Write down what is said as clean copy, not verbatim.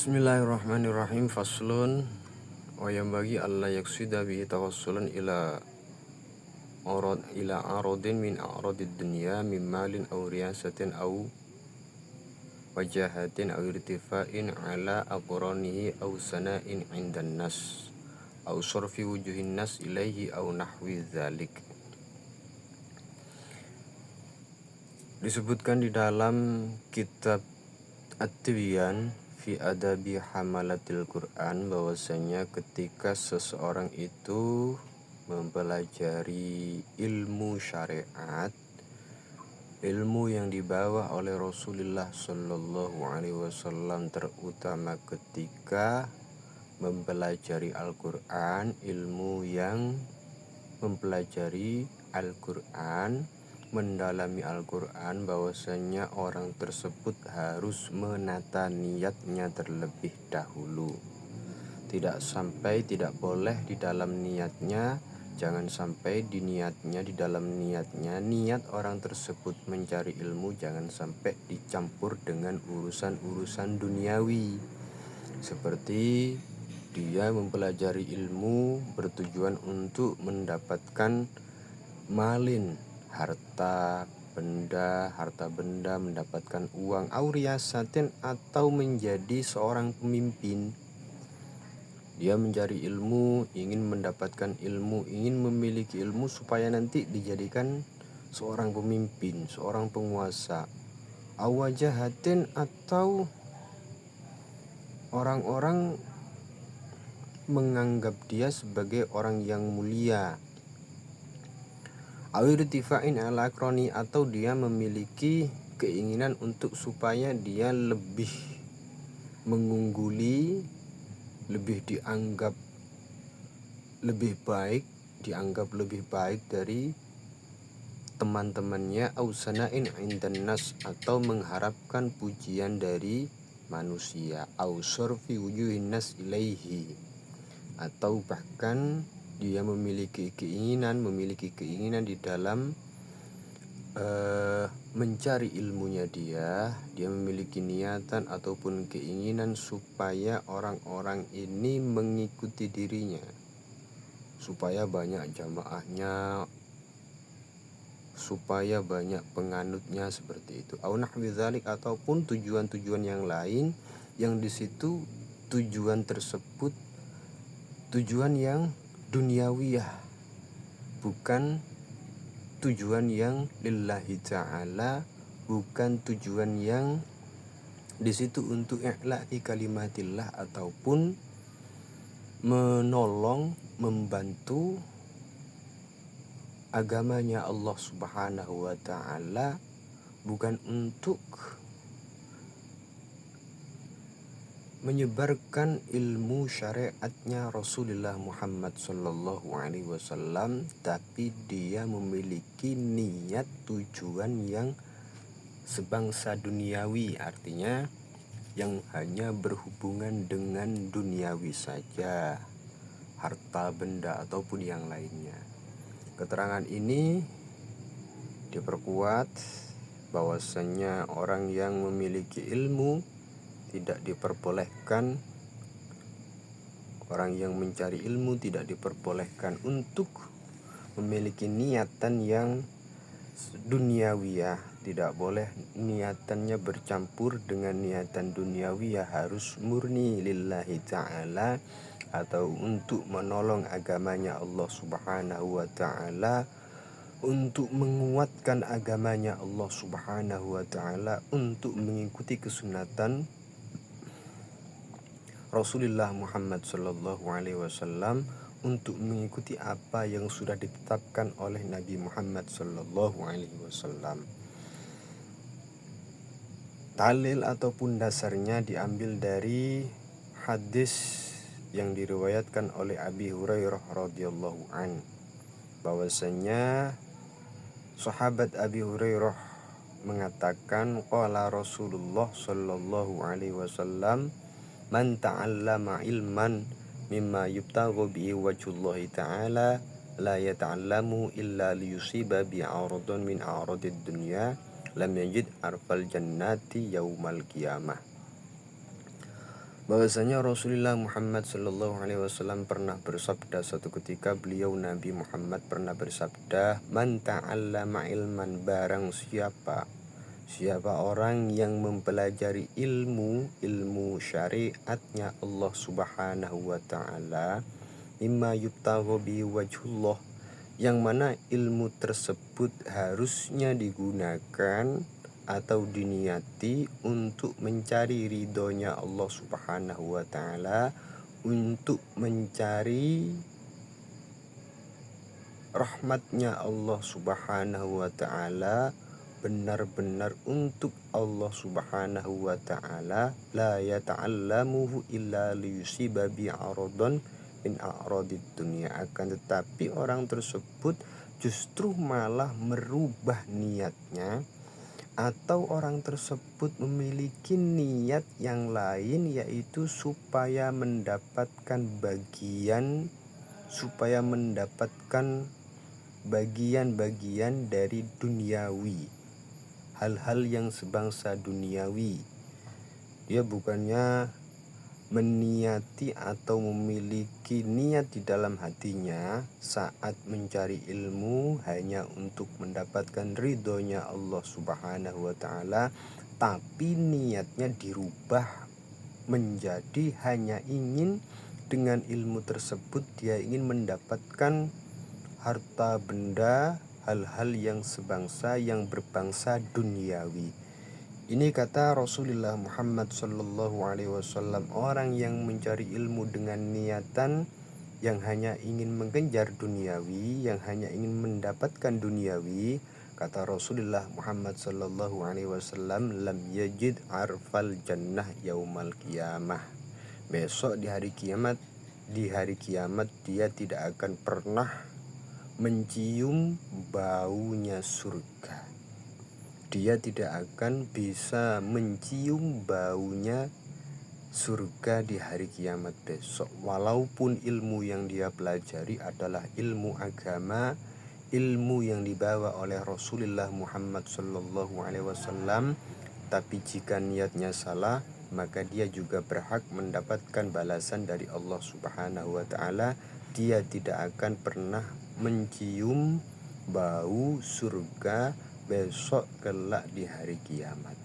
Bismillahirrahmanirrahim. Faslun wa bagi Allah yaksida bihi tawassulan ila aradin min a'radid dunya min malin aw riyasatin aw wajahatin aw irtifa'in ala aqranihi aw sana'in 'indan nas aw sarfi wujuhin nas ilaihi aw nahwi dzalik. Disebutkan di dalam kitab At-Tibyan fi adabi hamalatil Quran bahwasanya ketika seseorang itu mempelajari ilmu syariat, ilmu yang dibawa oleh Rasulullah Shallallahu Alaihi Wasallam, terutama ketika mempelajari Al-Quran, ilmu yang mempelajari Al-Quran, mendalami Al-Quran, bahwasanya orang tersebut harus menata niatnya terlebih dahulu. Tidak boleh di dalam niatnya, jangan sampai di dalam niatnya, niat orang tersebut mencari ilmu jangan sampai dicampur dengan urusan-urusan duniawi. Seperti dia mempelajari ilmu bertujuan untuk mendapatkan malin, harta benda, mendapatkan uang, auriyasatin, atau menjadi seorang pemimpin. Dia mencari ilmu, ingin mendapatkan ilmu, ingin memiliki ilmu supaya nanti dijadikan seorang pemimpin, seorang penguasa. Awajahatin, atau orang-orang menganggap dia sebagai orang yang mulia. Awirtifa'in ala akroni, atau dia memiliki keinginan untuk supaya dia lebih mengungguli, lebih dianggap lebih baik dari teman-temannya, ausanain indan nas, atau mengharapkan pujian dari manusia, ausorfi wujuhin nas ilaihi, atau bahkan dia memiliki keinginan di dalam mencari ilmunya. Dia memiliki niatan ataupun keinginan supaya orang-orang ini mengikuti dirinya, supaya banyak jamaahnya, supaya banyak penganutnya, seperti itu. Au nahwi dzalik, ataupun tujuan-tujuan yang lain yang di situ tujuan tersebut tujuan yang duniawiyah, bukan tujuan yang lillahi ta'ala, bukan tujuan yang di situ untuk i'la'i kalimatillah ataupun menolong, membantu agamanya Allah Subhanahu wa ta'ala, bukan untuk menyebarkan ilmu syariatnya Rasulullah Muhammad Sallallahu Alaihi Wasallam, tapi dia memiliki niat tujuan yang sebangsa duniawi, artinya yang hanya berhubungan dengan duniawi saja, harta benda ataupun yang lainnya. Keterangan ini diperkuat bahwasanya orang yang memiliki ilmu tidak diperbolehkan, orang yang mencari ilmu tidak diperbolehkan untuk memiliki niatan yang duniawiyah. Tidak boleh niatannya bercampur dengan niatan duniawiyah, harus murni lillahi ta'ala, atau untuk menolong agamanya Allah Subhanahu wa ta'ala, untuk menguatkan agamanya Allah Subhanahu wa ta'ala, untuk mengikuti kesunatan Rasulullah Muhammad Sallallahu Alaihi Wasallam, untuk mengikuti apa yang sudah ditetapkan oleh Nabi Muhammad Sallallahu Alaihi Wasallam. Dalil ataupun dasarnya diambil dari hadis yang diriwayatkan oleh Abi Hurairah radhiyallahu an, bahwasanya sahabat Abi Hurairah mengatakan, qala Rasulullah Sallallahu Alaihi Wasallam, man ta'allama ilman mimma yubtaghu bihi wajhullahi ta'ala la yata'allamu illa liyusiba bi'aradun min a'radid dunya lam yajid arfal jannati yaumal qiyamah. bahwasanya Rasulullah Muhammad Shallallahu Alaihi Wasallam pernah bersabda, suatu ketika beliau Nabi Muhammad pernah bersabda, man ta'allama ilman, barang siapa orang yang mempelajari ilmu syariatnya Allah Subhanahu wa taala, mimma yubtagha bi wajhullah, yang mana ilmu tersebut harusnya digunakan atau diniati untuk mencari ridhonya Allah Subhanahu wa taala, untuk mencari rahmatnya Allah Subhanahu wa taala, benar-benar untuk Allah Subhanahu wa taala, la yata'allamuhu illa liyusiba bi aradon min a'radid dunia, akan tetapi orang tersebut justru malah merubah niatnya, atau orang tersebut memiliki niat yang lain, yaitu supaya mendapatkan bagian dari duniawi, hal-hal yang sebangsa duniawi. Dia bukannya meniati atau memiliki niat di dalam hatinya saat mencari ilmu hanya untuk mendapatkan ridhonya Allah Subhanahu wa taala, tapi niatnya dirubah menjadi hanya ingin dengan ilmu tersebut dia ingin mendapatkan harta benda, hal-hal yang sebangsa, yang berbangsa duniawi. Ini kata Rasulullah Muhammad Sallallahu Alaihi Wasallam, orang yang mencari ilmu dengan niatan yang hanya ingin mengejar duniawi, yang hanya ingin mendapatkan duniawi, kata Rasulullah Muhammad Sallallahu Alaihi Wasallam, lam yajid arfal jannah yaumal qiyamah. Besok di hari kiamat dia tidak akan pernah mencium baunya surga. Dia tidak akan bisa mencium baunya surga di hari kiamat besok, walaupun ilmu yang dia pelajari adalah ilmu agama, ilmu yang dibawa oleh Rasulullah Muhammad Sallallahu Alaihi Wasallam. Tapi jika niatnya salah, maka dia juga berhak mendapatkan balasan dari Allah Subhanahu wa taala. Dia tidak akan pernah mencium bau surga besok kelak di hari kiamat.